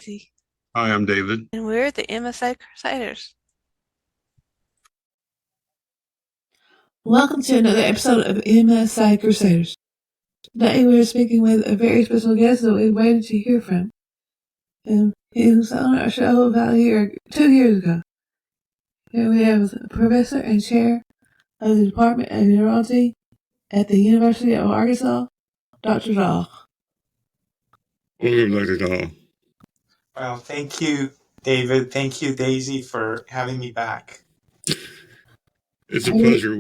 Daisy, Hi, I'm David. and we're the MSA Crusaders. Welcome to another episode of MSA Crusaders. Today we're speaking with a very special guest that we waited to hear from. He was on our show about 2 years ago. Here we have Professor and Chair of the Department of Neurology at the University of Arkansas, Dr. Dhall. Welcome, Dr. Dhall. Well, thank you, David. Thank you, Daisy, for having me back. It's a pleasure.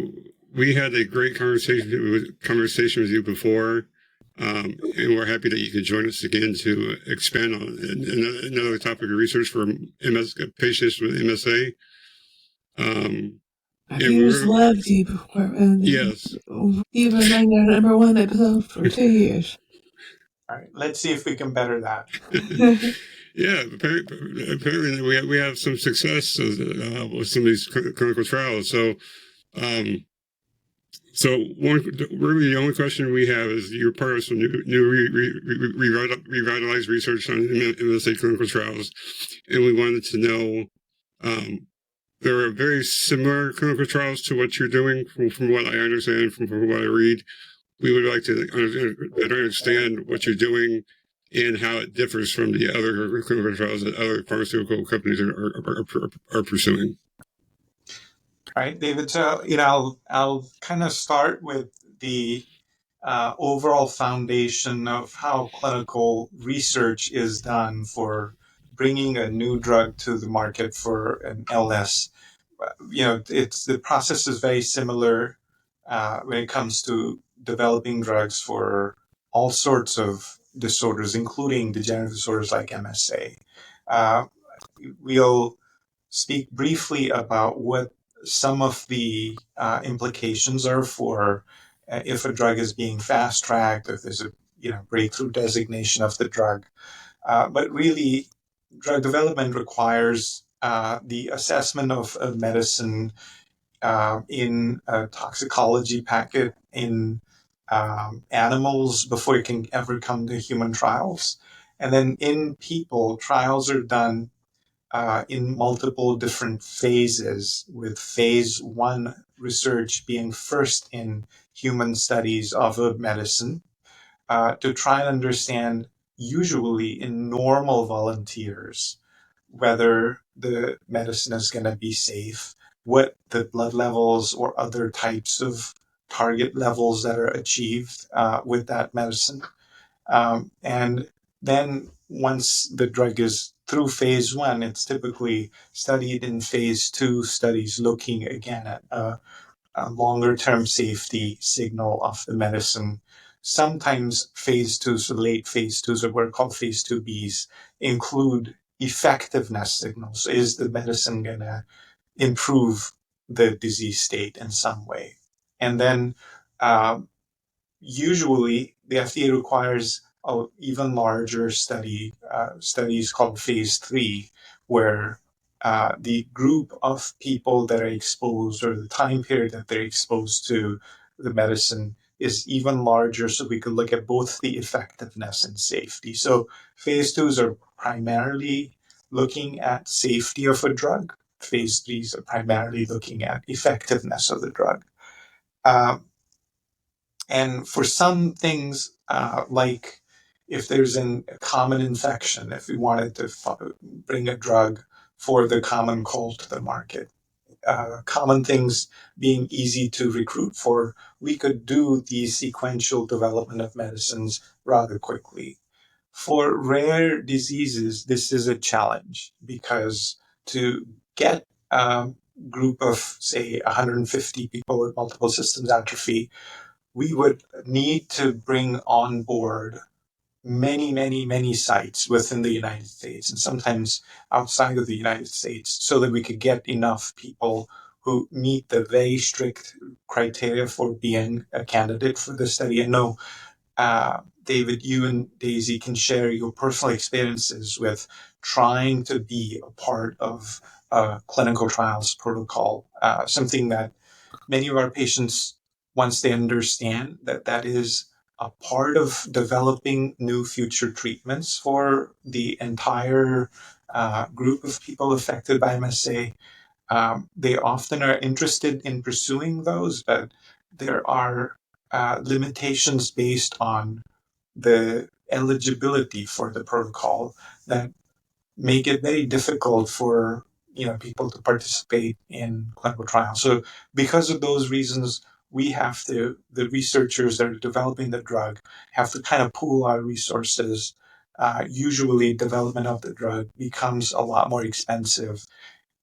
We had a great conversation with you before, and we're happy that you could join us again to expand on another topic of research for patients with MSA. Our viewers loved you before. Yes. You remained our number one episode for 2 years. All right, let's see if we can better that. Yeah, apparently we have some success with some of these clinical trials. So really the only question we have is you're part of some new revitalized research on MSA clinical trials, and we wanted to know there are very similar clinical trials to what you're doing from what I understand, from what I read. We would like to better understand what you're doing and how it differs from the other clinical trials that other pharmaceutical companies are pursuing. All right, David. So, I'll kind of start with the overall foundation of how clinical research is done for bringing a new drug to the market for an LS. The process is very similar when it comes to developing drugs for all sorts of disorders, including degenerative disorders like MSA. We'll speak briefly about what some of the implications are for if a drug is being fast-tracked, if there's a breakthrough designation of the drug. But really, drug development requires the assessment of a medicine in a toxicology packet in animals before it can ever come to human trials. And then in people, trials are done in multiple different phases, with phase one research being first in human studies of a medicine to try and understand, usually in normal volunteers, whether the medicine is going to be safe, what the blood levels or other types of target levels that are achieved with that medicine. And then once the drug is through phase one, it's typically studied in phase two studies, looking again at a longer term safety signal of the medicine. Sometimes phase twos or late phase twos, or what are called phase 2Bs, include effectiveness signals. Is the medicine going to improve the disease state in some way? And then usually the FDA requires an even larger studies called phase three, where the group of people that are exposed, or the time period that they're exposed to the medicine, is even larger, so we could look at both the effectiveness and safety. So phase twos are primarily looking at safety of a drug. Phase threes are primarily looking at effectiveness of the drug. And for some things, like if there's a common infection, if we wanted to bring a drug for the common cold to the market, common things being easy to recruit for, we could do the sequential development of medicines rather quickly. For rare diseases, this is a challenge, because to get a group of, say, 150 people with multiple systems atrophy, we would need to bring on board many, many, many sites within the United States and sometimes outside of the United States, so that we could get enough people who meet the very strict criteria for being a candidate for the study. I know, David, you and Daisy can share your personal experiences with trying to be a part of a clinical trials protocol, something that many of our patients, once they understand that that is a part of developing new future treatments for the entire group of people affected by MSA. They often are interested in pursuing those, but there are limitations based on the eligibility for the protocol that make it very difficult for people to participate in clinical trials. So because of those reasons, the researchers that are developing the drug have to kind of pool our resources. Usually development of the drug becomes a lot more expensive.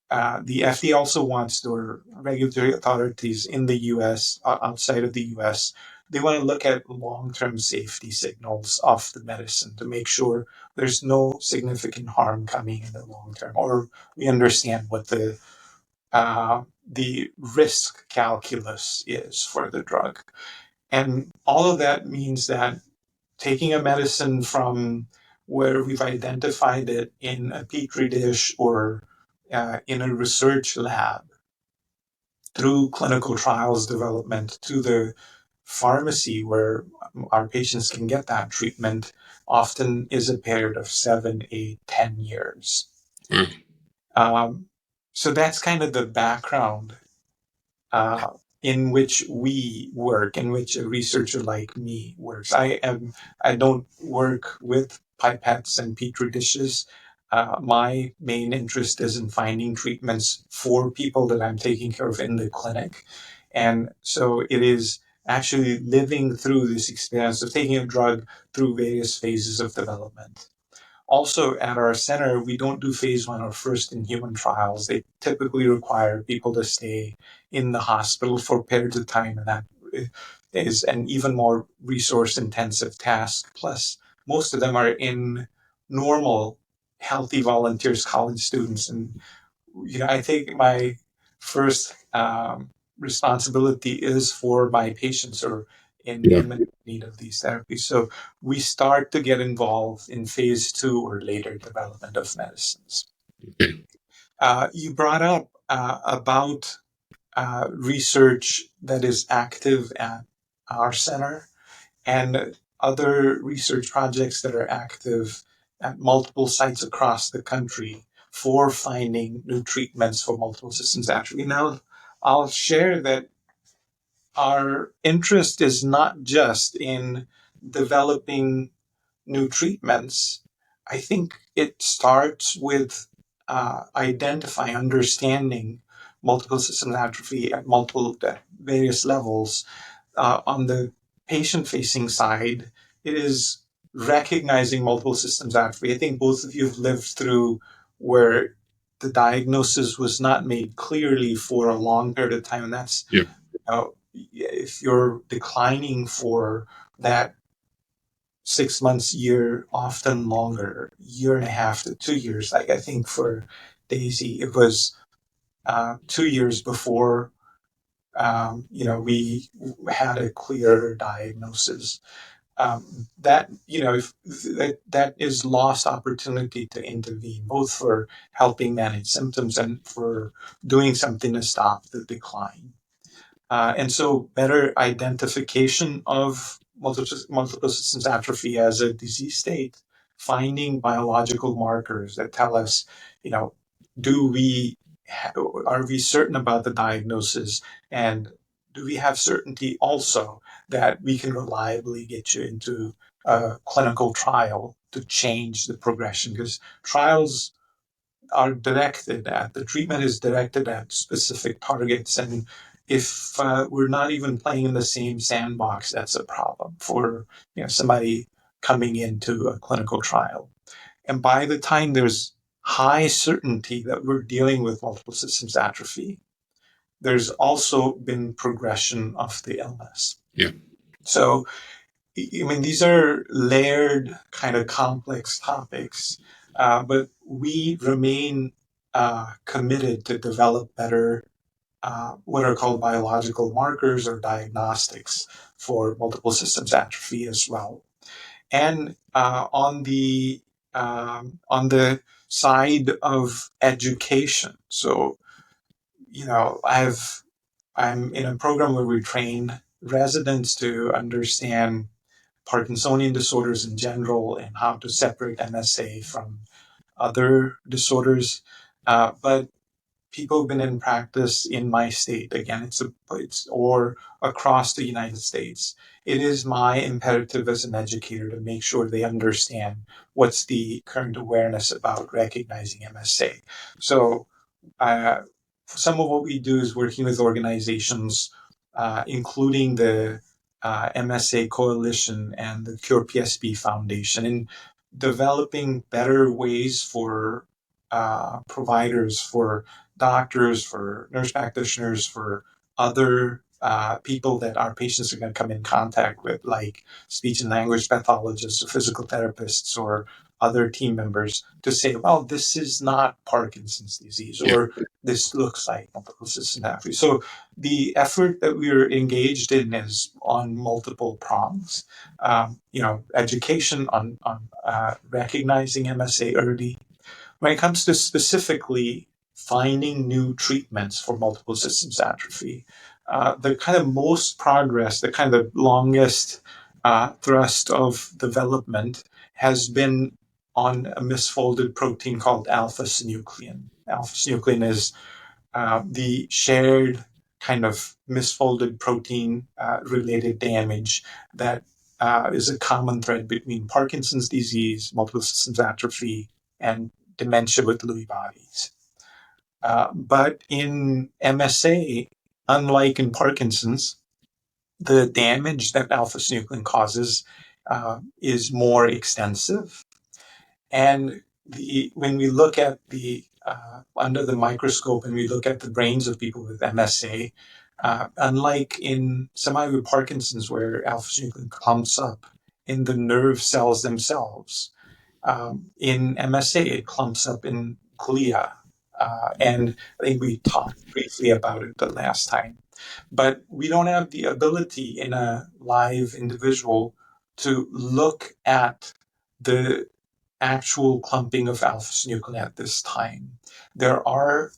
The FDA also wants their regulatory authorities in the US, outside of the US, they want to look at long-term safety signals of the medicine to make sure there's no significant harm coming in the long term, or we understand what the risk calculus is for the drug. And all of that means that taking a medicine from where we've identified it in a petri dish or in a research lab through clinical trials development to the pharmacy where our patients can get that treatment often is a period of 7, 8, 10 years. Um, so that's kind of the background uh, in which we work, in which a researcher like me works. I don't work with pipettes and petri dishes. My main interest is in finding treatments for people that I'm taking care of in the clinic. And so it is actually living through this experience of taking a drug through various phases of development. Also, at our center, we don't do phase 1 or first in human trials. They typically require people to stay in the hospital for periods of time, and that is an even more resource intensive task. Plus, most of them are in normal, healthy volunteers, college students. And, I think my first responsibility is for my patients or in imminent need of these therapies. So we start to get involved in phase 2 or later development of medicines. You brought up about research that is active at our center and other research projects that are active at multiple sites across the country for finding new treatments for multiple systems atrophy. Now, I'll share that our interest is not just in developing new treatments. I think it starts with identifying, understanding multiple system atrophy at various levels. On the patient-facing side, it is recognizing multiple systems atrophy. I think both of you have lived through where the diagnosis was not made clearly for a long period of time, and that's if you're declining for that 6 months, year, often longer, year and a half to 2 years. Like I think for Daisy, it was 2 years before we had a clear diagnosis. That is lost opportunity to intervene, both for helping manage symptoms and for doing something to stop the decline. And so better identification of multiple systems atrophy as a disease state, finding biological markers that tell us, are we certain about the diagnosis, and do we have certainty also that we can reliably get you into a clinical trial to change the progression? Because trials are the treatment is directed at specific targets. And if we're not even playing in the same sandbox, that's a problem for somebody coming into a clinical trial. And by the time there's high certainty that we're dealing with multiple systems atrophy, there's also been progression of the illness. Yeah. So, these are layered, kind of complex topics, but we remain committed to develop better what are called biological markers or diagnostics for multiple systems atrophy as well. And on the side of education, so I'm in a program where we train residents to understand Parkinsonian disorders in general and how to separate MSA from other disorders. But people have been in practice in my state. Again, it's or across the United States. It is my imperative as an educator to make sure they understand what's the current awareness about recognizing MSA. So some of what we do is working with organizations, including the MSA Coalition and the Cure PSP Foundation, in developing better ways for providers, for doctors, for nurse practitioners, for other people that our patients are going to come in contact with, like speech and language pathologists or physical therapists or other team members, to say, well, this is not Parkinson's disease, or this looks like multiple system atrophy. So the effort that we're engaged in is on multiple prongs. Education on recognizing MSA early. When it comes to specifically finding new treatments for multiple systems atrophy, the kind of most progress, the kind of longest thrust of development has been on a misfolded protein called alpha-synuclein. Alpha-synuclein is the shared kind of misfolded protein related damage that is a common thread between Parkinson's disease, multiple systems atrophy, and dementia with Lewy bodies. But in MSA, unlike in Parkinson's, the damage that alpha-synuclein causes is more extensive. And when we look at the under the microscope and we look at the brains of people with MSA, unlike in somebody with Parkinson's where alpha-synuclein clumps up in the nerve cells themselves, in MSA it clumps up in glia. And I think we talked briefly about it the last time. But we don't have the ability in a live individual to look at the actual clumping of alpha-synuclein at this time. There are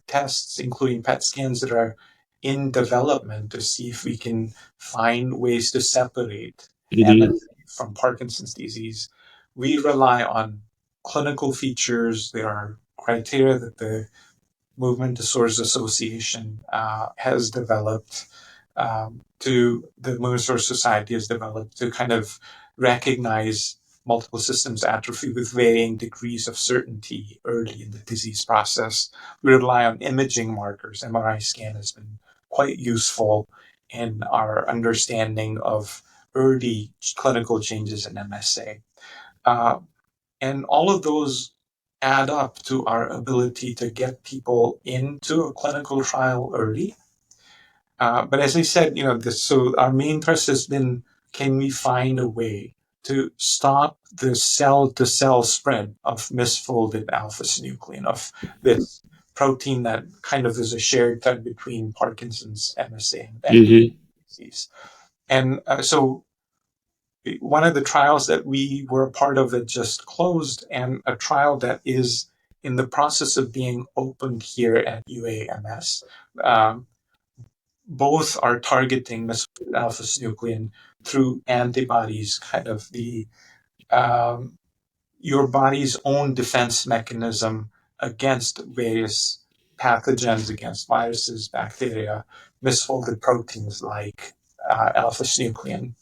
tests, including PET scans, that are in development to see if we can find ways to separate MSA from Parkinson's disease. We rely on clinical features. There are criteria that the Movement Disorders Association has developed, to the Movement Disorders Society has developed to kind of recognize multiple systems atrophy with varying degrees of certainty early in the disease process. We rely on imaging markers. MRI scan has been quite useful in our understanding of early clinical changes in MSA. And all of those add up to our ability to get people into a clinical trial early. But as I said, so our main thrust has been, can we find a way to stop the cell-to-cell spread of misfolded alpha-synuclein, of this protein that kind of is a shared thread between Parkinson's, MSA, and disease. And so one of the trials that we were a part of that just closed, and a trial that is in the process of being opened here at UAMS, both are targeting alpha-synuclein through antibodies, kind of the your body's own defense mechanism against various pathogens, against viruses, bacteria, misfolded proteins like alpha-synuclein.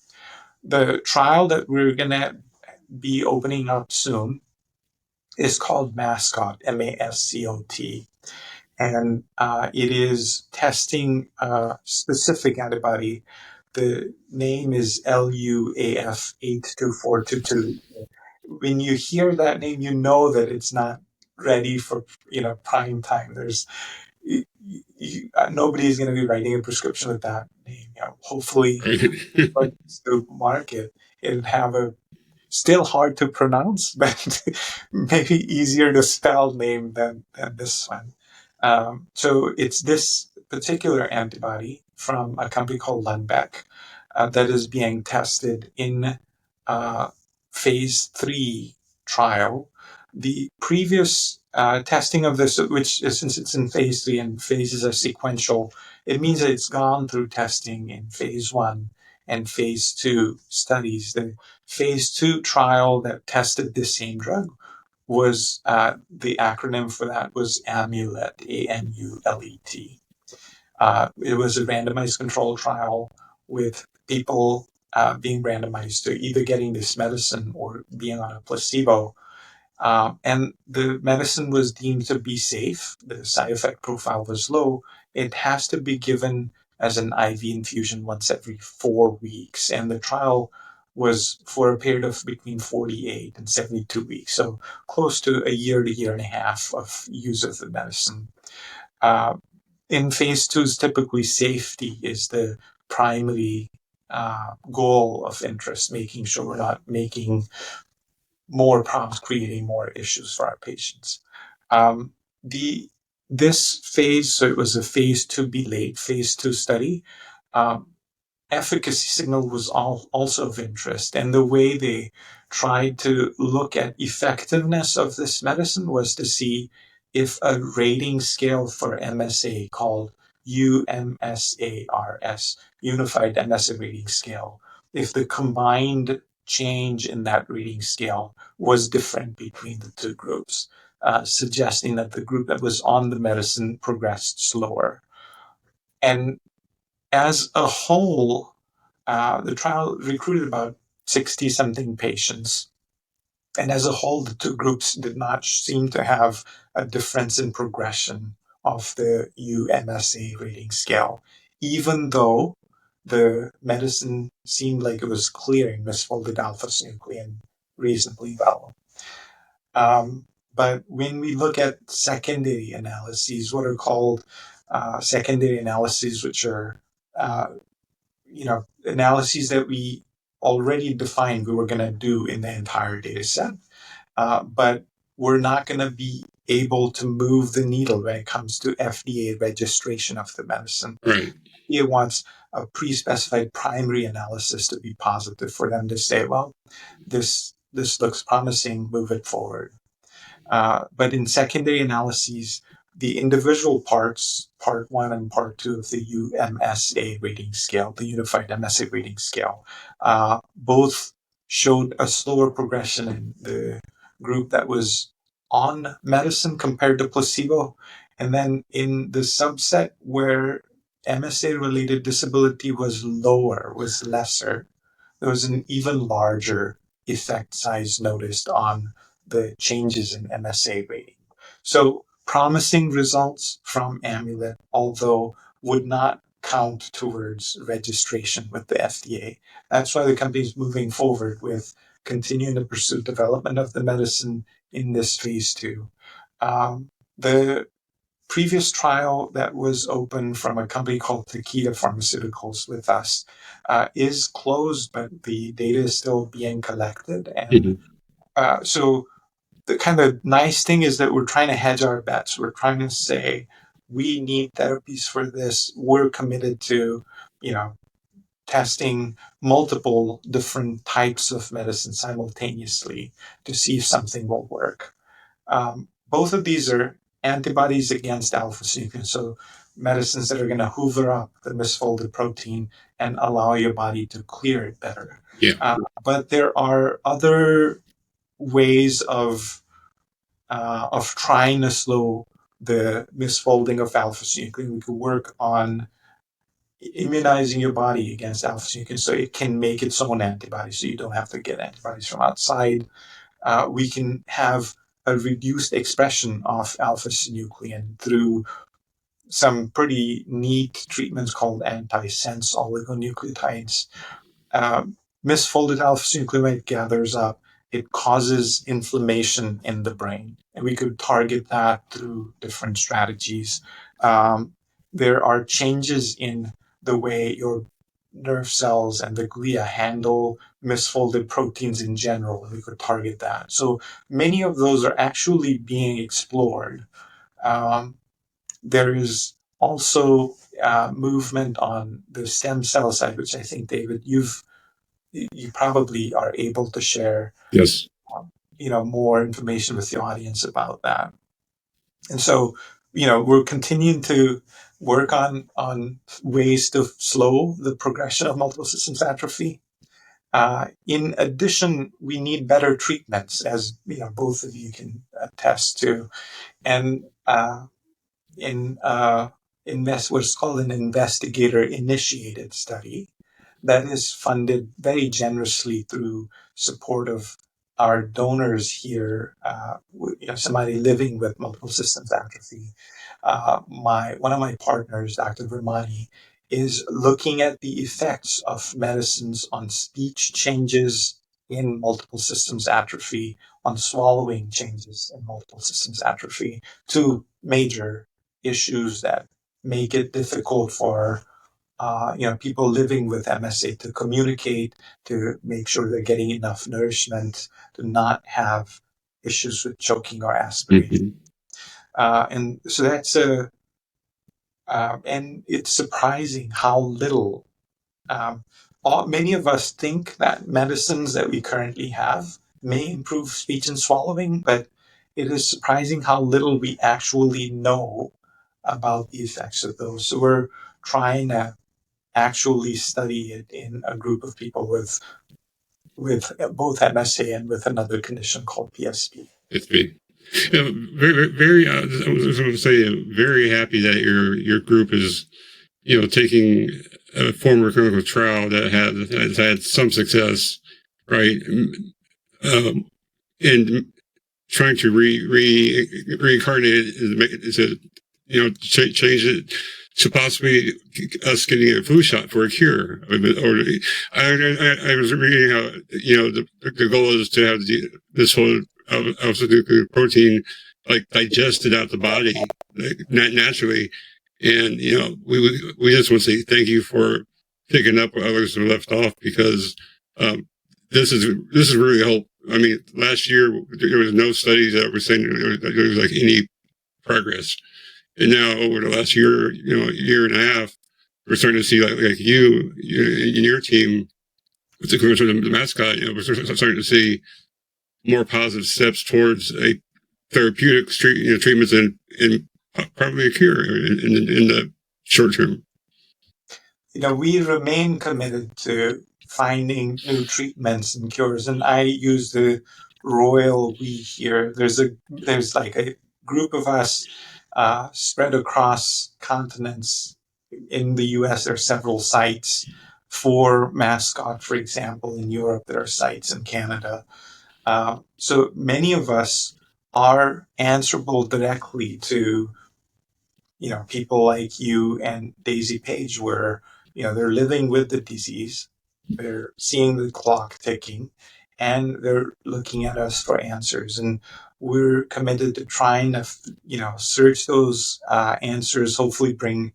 The trial that we're going to be opening up soon is called MASCOT, MASCOT. And it is testing a specific antibody. The name is LUAF82422. When you hear that name, you know that it's not ready for prime time. Nobody's going to be writing a prescription with that name. Hopefully, the market, it'll have a still hard to pronounce, but maybe easier to spell name than this one. So it's this particular antibody from a company called Lundbeck that is being tested in phase 3 trial. The previous testing of this, which since it's in phase 3 and phases are sequential, it means that it's gone through testing in phase 1 and phase 2 studies. The phase 2 trial that tested the same drug was the acronym for that was AMULET, AMULET. It was a randomized control trial with people being randomized to either getting this medicine or being on a placebo. And the medicine was deemed to be safe. The side effect profile was low. It has to be given as an IV infusion once every 4 weeks. And the trial was for a period of between 48 and 72 weeks. So close to a year and a half of use of the medicine. In phase 2s, typically safety is the primary goal of interest, making sure we're not making more problems, creating more issues for our patients. This phase, so it was a phase 2B late, phase 2 study, efficacy signal was also of interest. And the way they tried to look at effectiveness of this medicine was to see if a rating scale for MSA called UMSARS, Unified MSA Rating Scale, if the combined change in that rating scale was different between the two groups, suggesting that the group that was on the medicine progressed slower. And as a whole, the trial recruited about 60-something patients. And as a whole, the two groups did not seem to have a difference in progression of the UMSA rating scale, even though the medicine seemed like it was clearing misfolded alpha-synuclein reasonably well. But when we look at secondary analyses, what are called secondary analyses, which are analyses that we already defined we were going to do in the entire data set, but we're not going to be able to move the needle when it comes to FDA registration of the medicine. Right. FDA wants a pre-specified primary analysis to be positive for them to say, well, this looks promising, move it forward. But in secondary analyses, the individual parts, part 1 and part 2 of the UMSA rating scale, the Unified MSA rating scale, both showed a slower progression in the group that was on medicine compared to placebo. And then in the subset where MSA-related disability was lower, was lesser, there was an even larger effect size noticed on the changes in MSA rating. So promising results from AMULET, although would not count towards registration with the FDA. That's why the company is moving forward with continuing to pursue development of the medicine in this phase 2. The previous trial that was open from a company called Takeda Pharmaceuticals with us is closed, but the data is still being collected. And so the kind of nice thing is that we're trying to hedge our bets. We're trying to say, we need therapies for this. We're committed to, testing multiple different types of medicine simultaneously to see if something will work. Both of these are antibodies against alpha-synuclein, so medicines that are going to hoover up the misfolded protein and allow your body to clear it better. Yeah. But there are other ways of trying to slow the misfolding of alpha-synuclein. We could work on immunizing your body against alpha-synuclein so it can make its own antibodies, so you don't have to get antibodies from outside. We can have a reduced expression of alpha-synuclein through some pretty neat treatments called antisense oligonucleotides. Misfolded alpha-synuclein when it gathers up, it causes inflammation in the brain, and we could target that through different strategies. There are changes in the way your nerve cells and the glia handle misfolded proteins in general, and we could target that. So many of those are actually being explored. There is also movement on the stem cell side, which I think, David, you probably are able to share Yes. more information with the audience about that. And so, we're continuing to work on ways to slow the progression of multiple systems atrophy. In addition, we need better treatments, as both of you can attest to, and what's called an investigator-initiated study that is funded very generously through support of our donors here. Somebody living with multiple systems atrophy. One of my partners, Dr. Vermani, is looking at the effects of medicines on speech changes in multiple systems atrophy, on swallowing changes in multiple systems atrophy, two major issues that make it difficult for people living with MSA to communicate, to make sure they're getting enough nourishment, to not have issues with choking or aspiration. And so that's and it's surprising how little. Many of us think that medicines that we currently have may improve speech and swallowing, but it is surprising how little we actually know about the effects of those. So we're trying to actually study it in a group of people with both MSA and with another condition called PSP. PSP. Very. I was going to say, very happy that your group is, taking a former clinical trial that has had some success, right, and trying to reincarnate it to, change it to possibly us getting a flu shot for a cure. I was reading how, the goal is to have this whole alpha-nuclear protein digested out the body naturally. And, we just want to say thank you for picking up where others have left off, because this is really hope. I mean, last year there was no studies that were saying there was any progress. And now over the last year, year and a half, we're starting to see you and your team with the mascot, we're starting to see more positive steps towards a therapeutic treatments and probably a cure in the short term. We remain committed to finding new treatments and cures, and I use the royal we here. There's a group of us spread across continents. In the US, there are several sites for mascot, for example. In Europe, there are sites in Canada. So many of us are answerable directly to people like you and Daisy Page, where they're living with the disease, they're seeing the clock ticking, and they're looking at us for answers. And we're committed to trying to search those answers, hopefully bring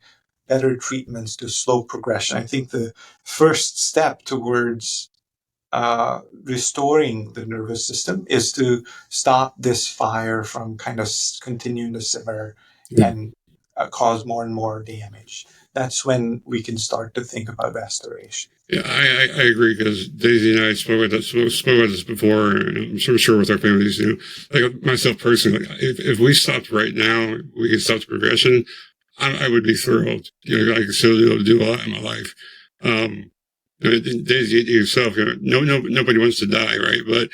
better treatments to slow progression. I think the first step towards restoring the nervous system is to stop this fire from kind of continuing to simmer and cause more and more damage. That's when we can start to think about restoration. Yeah, I agree, because Daisy and I spoke about this before, and I'm sure with our families, like myself personally, if we stopped right now, we could stop the progression, I would be thrilled. I could still do a lot in my life. Daisy, yourself, nobody wants to die, right? But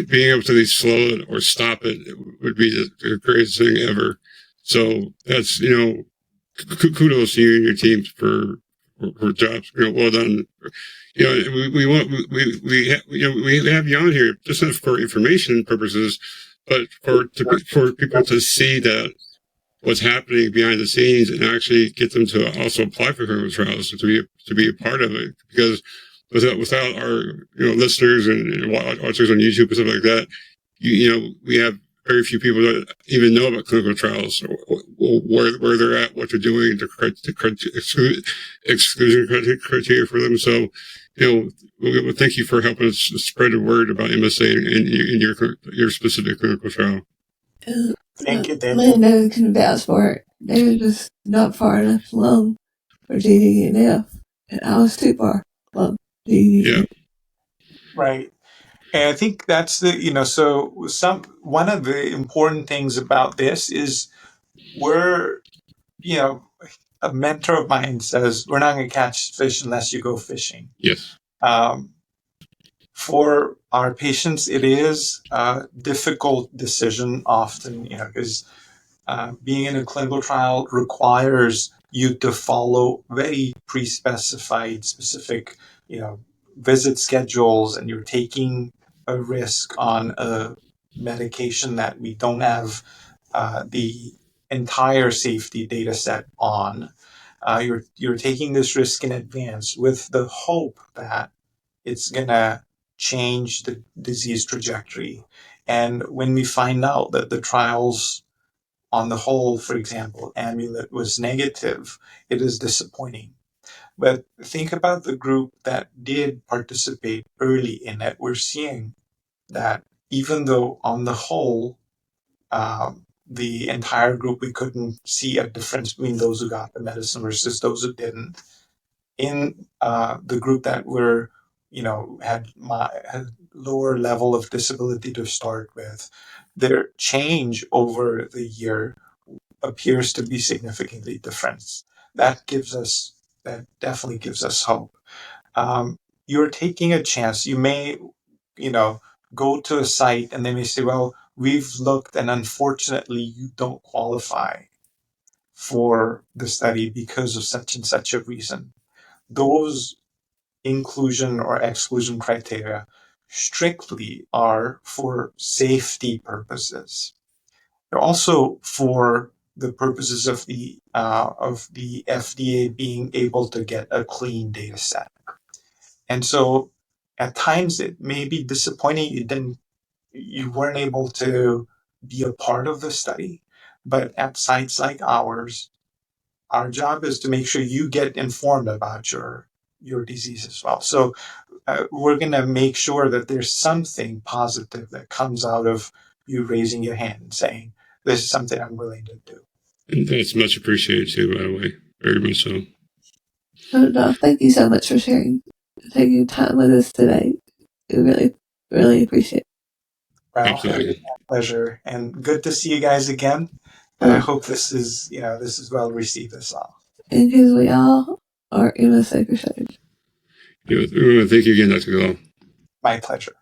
being able to at least slow it or stop it would be the greatest thing ever. So that's, kudos to you and your teams for jobs. Well done. We have you on here just not for information purposes, but for people to see that what's happening behind the scenes, and actually get them to also apply for clinical trials, to be a part of it. Because without our listeners and watchers on YouTube and stuff like that, we have very few people that even know about clinical trials, or where they're at, what they're doing, the exclusion criteria for them. So, thank you for helping us spread the word about MSA in your specific clinical trial. Thank you, David. Linda can vouch for it. They were just not far enough along for DDNF, and I was too far along DDNF. Yeah. Right. And I think that's one of the important things about this is we're, a mentor of mine says, we're not going to catch fish unless you go fishing. Yes. For our patients, it is a difficult decision often, because being in a clinical trial requires you to follow very pre-specified, specific, visit schedules, and you're taking a risk on a medication that we don't have the entire safety data set on. You're taking this risk in advance with the hope that it's gonna change the disease trajectory. And when we find out that the trials on the whole, for example, Amulet was negative, it is disappointing. But think about the group that did participate early in it. We're seeing that even though on the whole, the entire group, we couldn't see a difference between those who got the medicine versus those who didn't. In the group that were, had lower level of disability to start with, their change over the year appears to be significantly different. That definitely gives us hope. You're taking a chance. You may, go to a site and they may say, well, we've looked and unfortunately you don't qualify for the study because of such and such a reason. Those inclusion or exclusion criteria strictly are for safety purposes. They're also for the purposes of the FDA being able to get a clean data set. And so at times it may be disappointing you weren't able to be a part of the study, but at sites like ours, our job is to make sure you get informed about your disease as well. So we're going to make sure that there's something positive that comes out of you raising your hand and saying, this is something I'm willing to do. And that's much appreciated too, by the way. Very much so. No, thank you so much for taking time with us today. We really, really appreciate it. Well, Absolutely. it's my pleasure, and good to see you guys again. And I hope this is well received as well. Because we all are MSA Crusaders. We want to thank you again, Dr. Dhall. My pleasure.